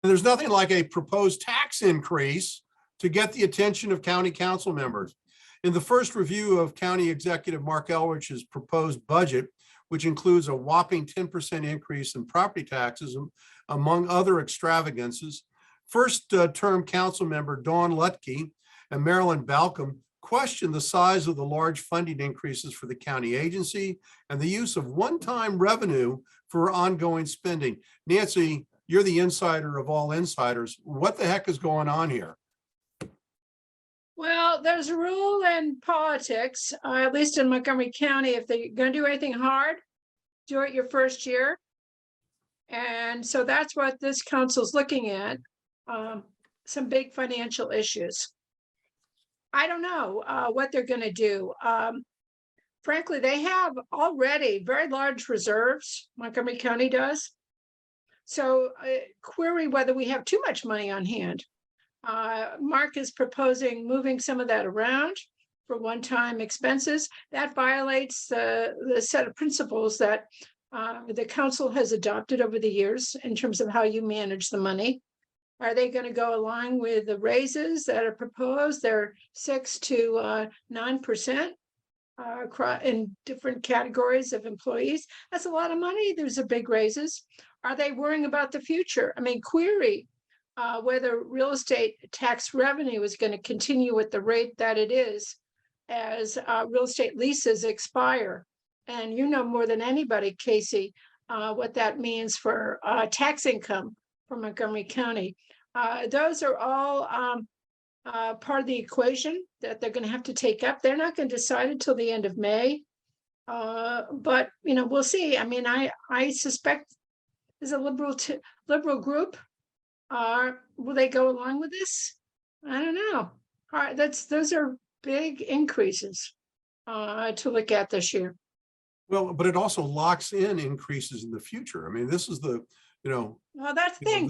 And there's nothing like a proposed tax increase to get the attention of county council members. In the first review of County Executive Mark Elrich's proposed budget, which includes a whopping 10% increase in property taxes, among other extravagances, first-term council member Dawn Lutke and Marilyn Balcom questioned the size of the large funding increases for the county agency and the use of one-time revenue for ongoing spending. Nancy, you're the insider of all insiders. What the heck is going on here? Well, there's a rule in politics, at least in Montgomery County, if they're going to do anything hard, do it your first year. And so that's what this council's looking at, some big financial issues. I don't know what they're going to do. Frankly, they have already very large reserves, Montgomery County does. So query whether we have too much money on hand. Mark is proposing moving some of that around for one-time expenses. That violates the set of principles that the council has adopted over the years in terms of how you manage the money. Are they going to go along with the raises that are proposed? They're 6 to 9% in different categories of employees. That's a lot of money. There's a big raises. Are they worrying about the future? I mean, query whether real estate tax revenue is going to continue at the rate that it is as real estate leases expire. And you know more than anybody, Casey, what that means for tax income for Montgomery County. Those are all part of the equation that they're going to have to take up. They're not going to decide until the end of May. But, you know, we'll see. I mean, I suspect there's a liberal group. Will they go along with this? I don't know. All right, those are big increases to look at this year. Well, but it also locks in increases in the future. I mean, this is the, you know. Well, that's the thing.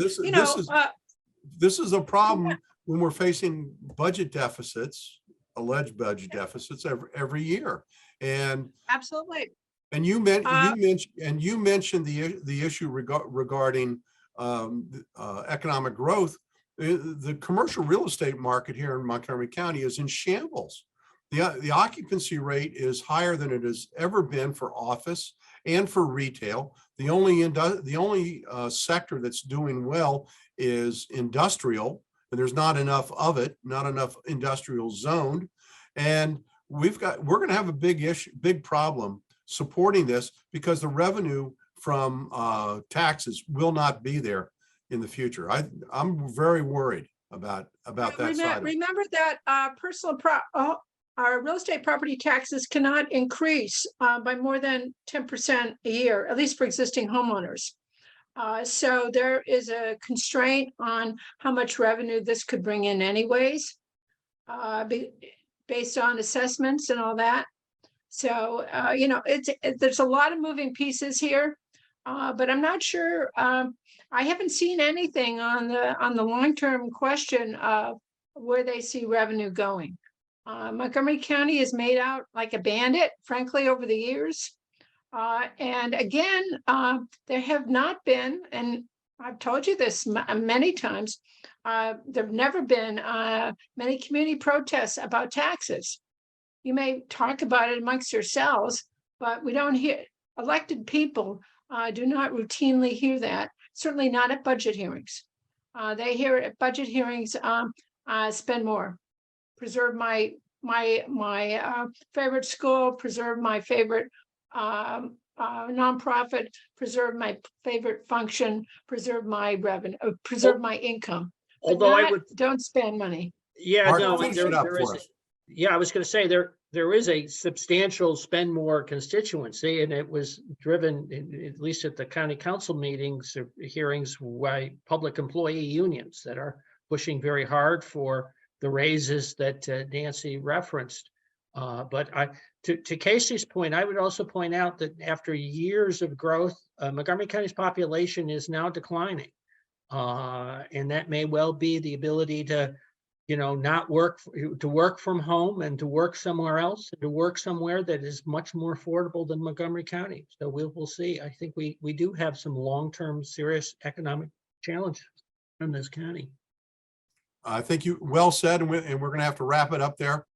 This is a problem when we're facing budget deficits, alleged budget deficits every year. And absolutely. And you mentioned the issue regarding economic growth. The commercial real estate market here in Montgomery County is in shambles. The occupancy rate is higher than it has ever been for office and for retail. The only sector that's doing well is industrial, and there's not enough of it, not enough industrial zoned. And we're going to have a big problem supporting this because the revenue from taxes will not be there in the future. I'm very worried about that side. Remember that our real estate property taxes cannot increase by more than 10% a year, at least for existing homeowners. So there is a constraint on how much revenue this could bring in anyways, based on assessments and all that. So, you know, there's a lot of moving pieces here, but I'm not sure. I haven't seen anything on the long-term question of where they see revenue going. Montgomery County is made out like a bandit, frankly, over the years. And again, there have not been, and I've told you this many times, there have never been many community protests about taxes. You may talk about it amongst yourselves, but we don't hear, elected people do not routinely hear that, certainly not at budget hearings. They hear it at budget hearings, spend more, preserve my favorite school, preserve my favorite nonprofit, preserve my favorite function, preserve my revenue, preserve my income. Although don't spend money. Yeah, Mark, no, there is. Yeah, I was going to say there is a substantial spend more constituency, and it was driven, at least at the county council meetings or hearings, by public employee unions that are pushing very hard for the raises that Nancy referenced. But to Casey's point, I would also point out that after years of growth, Montgomery County's population is now declining. And that may well be the ability to, you know, to work from home and to work somewhere else, and to work somewhere that is much more affordable than Montgomery County. So we'll see. I think we do have some long-term serious economic challenges. from this county. I think you well said, and we're going to have to wrap it up there.